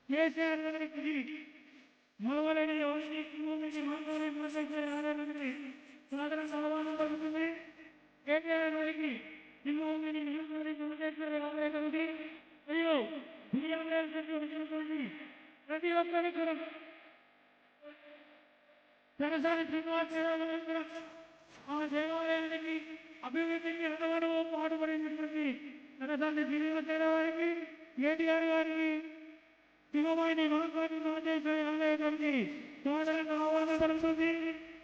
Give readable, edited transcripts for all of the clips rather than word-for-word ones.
కేసీఆర్ గారికి మగవాళ్ళని ఎవరికి మాట్లాడే సాధారణ ఆహ్వానం పలుకుతుంది. కేసీఆర్ గారికి అయ్యో ప్రతి ఒక్కరికి జనసాని శ్రీనివాస ఆ దేవాలయానికి అభివృద్ధికి ఎంతగానో పాటుపడినటువంటి జనసాని శ్రీనివాస వారికి కేటీఆర్ గారికి శివమైన మహాకాళి రాజేశ్వరి ఆలయానికి సాధారణ ఆహ్వానం పలుకుతుంది.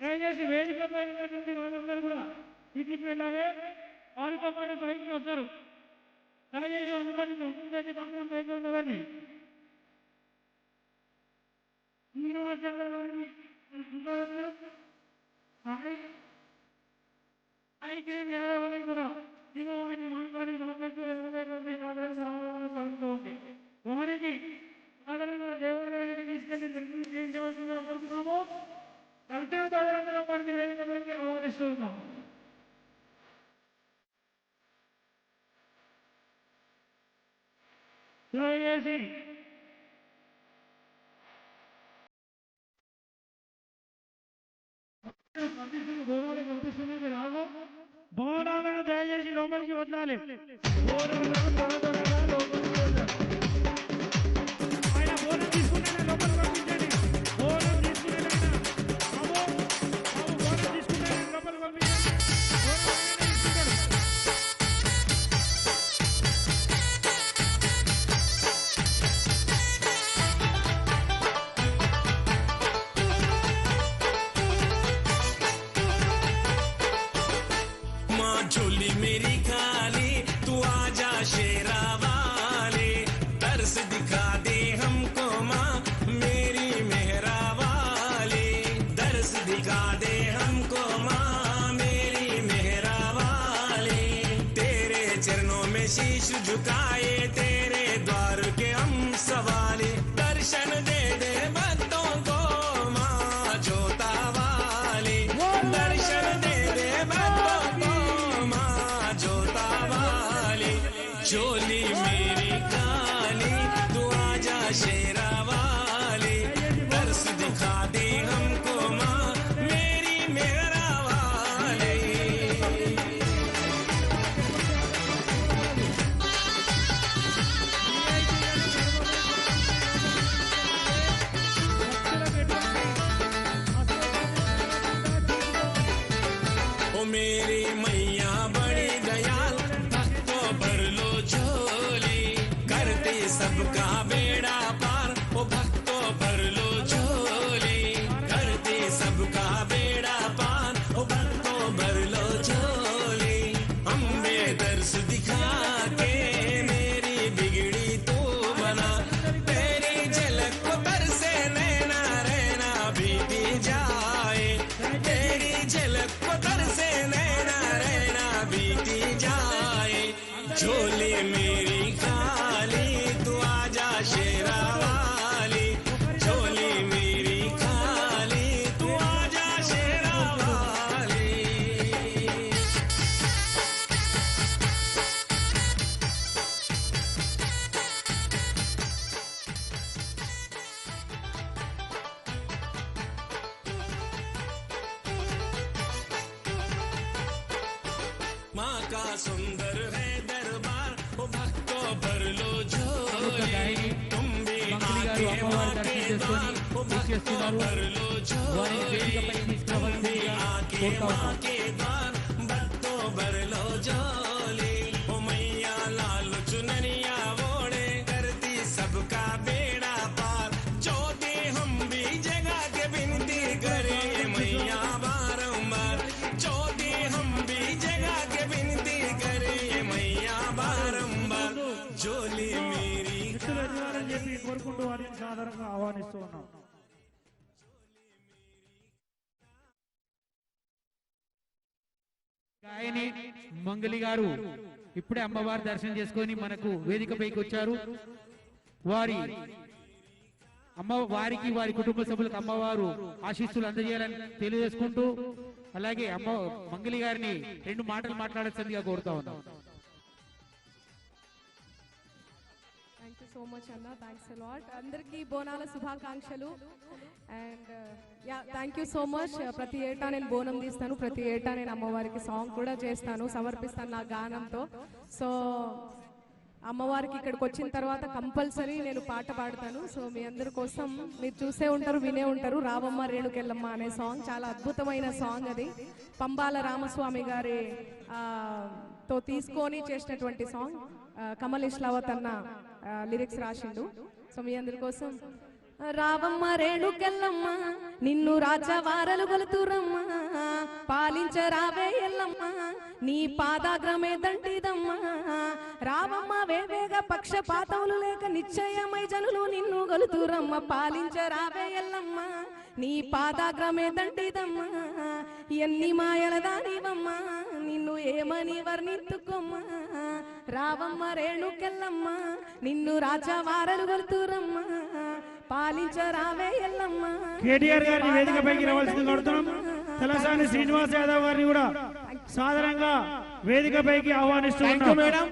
దయచేసి వేదికపై ఉన్నటువంటి వాళ్ళందరూ కూడా ఇంటికి వెళ్ళాలి. వాళ్ళతో పాటు పైకి వస్తారు. దయచేసి అందుబాటులో పక్కన పైకి ఉన్నవారిని వారికి దేవాలయానికి తీసుకెళ్లి చేయించవలసిందిగా కోరుతున్నాము. కర్తవ్యంలో వారికి వేదికపైకి ఆహ్వానిస్తున్నాము. దయచేసి భవనాలను దయచేసి లోపలికి వదలాలి. ఆయన భోజనం తీసుకునే లోపలికి పంపించండి. భోజనం తీసుకునే భోజనం తీసుకునే లోపలికి పంపించండి. झोली मेरी खाली तू आजा शेरा वाले, तरस दिखा दे हमको माँ मेरी मेहरा वाले, तरस दिखा दे हमको माँ मेरी मेहरा वाले, तेरे चरणों में शीश झुकाए तेरे द्वार के हम सवाले, दर्शन दे दे भक्तों को माँ जोता वाले, दर्शन दे दे भक्तों झोली मेरी काली तू आजा शेरा वाली, दर्श दिखा दे हमको माँ मेरी मेरा वाली। ओ मेरी मैया बड़ी दयाल, भक्तों भर लो झोली, करते सबका बेड़ा पार, ओ भक्तों भर लो झोली, करते सबका बेड़ा पार, ओ भक्तों भर लो झोली, अम्बे दर्श दिखा के मेरी बिगड़ी तू बना, तेरी झलक को बरसे नैना रहना बीती जाए, तेरी झलक को बरसे नैना रहना बीती जाए, झोली मेरी खाली तू आजा शेरा वाली, झोली मेरी खाली तू आजा शेरा वाली। माँ का सुंदर है दरबार, ओ भक्तों भर लो झोली, तुम भी आके माँ के द्वार, ओ भक्तों भर लो झोली, तुम भी आके माँ के द्वार, भक्तों भर लो झोली, ओ मैया लाल चुनरिया ओढ़े करती सबका बेड़ा पार, ज्योति हम भी जगा के विनती करे मैया बारंबार, ज्योति हम भी जगा के विनती करे मैया बारंबार, झोली मेरी చెప్పి కోరుకుంటూ వారిని సాధారణంగా ఆహ్వానిస్తూ ఉన్నాం. గాయని మంగళి గారు ఇప్పుడే అమ్మవారి దర్శనం చేసుకొని మనకు వేదికపైకి వచ్చారు. వారికి వారి కుటుంబ సభ్యులకు అమ్మవారు ఆశీస్సులు అందజేయాలని తెలియజేసుకుంటూ, అలాగే మంగళి గారిని 2 మాటలు మాట్లాడాల్సిందిగా కోరుతా ఉన్నాం. థ్యాంక్ యూ సో మచ్ అన్న, థ్యాంక్స్ అలాట్. అందరికీ బోనాల శుభాకాంక్షలు. And thank you so much. ప్రతి ఏటా నేను బోనం తీస్తాను, ప్రతి ఏటా నేను అమ్మవారికి సాంగ్ కూడా చేస్తాను, సమర్పిస్తాను నా గానంతో. సో అమ్మవారికి ఇక్కడికి వచ్చిన తర్వాత కంపల్సరీ నేను పాట పాడతాను. సో మీ అందరి కోసం మీరు చూసే ఉంటారు, వినే ఉంటారు, రావమ్మ రేణుకెళ్ళమ్మ అనే సాంగ్. చాలా అద్భుతమైన సాంగ్ అది. పంబాల రామస్వామి గారి తో తీసుకొని చేసినటువంటి సాంగ్. కమల్ ఇష్లావత్ అన్న లిరిక్స్ రాసిండు. సో మీ అందరి కోసం రావమ్మ రేణుకెళ్ళమ్మ నిన్ను రాజవారలు గొలుతురమ్మ, పాలించరావే ఎల్లమ్మ నీ పాదాగ్రమే దంటిదమ్మ. రావమ్మ వేవేగ పక్షపాతములు లేక నిశ్చయమై జనులు నిన్ను గొలుతురమ్మ, పాలించరావే ఎల్లమ్మ నీ పాదాగ్రమే దంటిదమ్మ. ఎన్ని మాయల దానివమ్మ నిన్ను ఏమని వర్ణింతుకోమ్మ. రావమ్మ రేణుకెళ్ళమ్మ నిన్ను రాజవారలు గొలుతురమ్మ, పాలించరావే ఎల్లమ్మ. కేటీఆర్ గారిని వేదికపైకి రావాల్సింది కోరుతున్నాం. తలసాని శ్రీనివాస్ యాదవ్ గారిని కూడా సాధారణంగా వేదికపైకి ఆహ్వానిస్తున్నాం. మేడం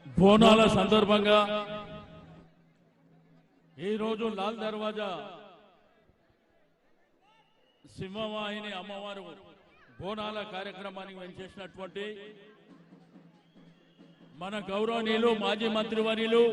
బోనాల సందర్భంగా ఈరోజు లాల్ దర్వాజా సింహవాహిని అమ్మవారు బోనాల కార్యక్రమానికి వెంచేసినటువంటి మన గౌరవనీయులు మాజీ మంత్రివర్యులు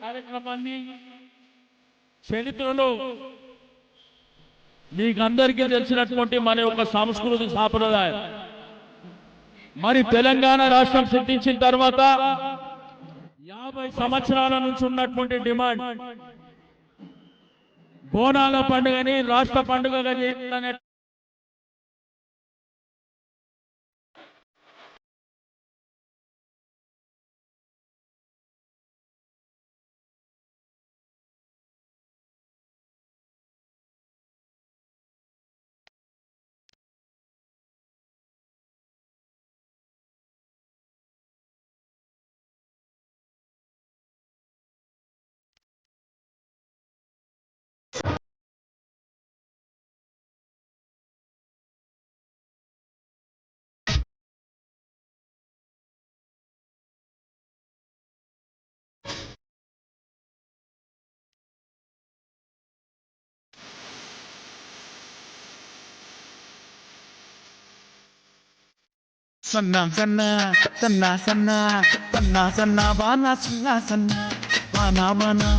కార్యక్రమాన్ని చరిత్రలో మీకందరికీ తెలిసినటువంటి మన యొక్క సాంస్కృతిక సాంప్రదాయం. మరి తెలంగాణ రాష్ట్రం సిద్ధించిన తర్వాత 50 సంవత్సరాల నుంచి ఉన్నటువంటి డిమాండ్ బోనాల పండుగని రాష్ట్ర పండుగగా చేయాలనే సన్నా సన్నా సన్నా సన్నా సన్నా సన్నా బానా సన్నా సన్నా బానా బానా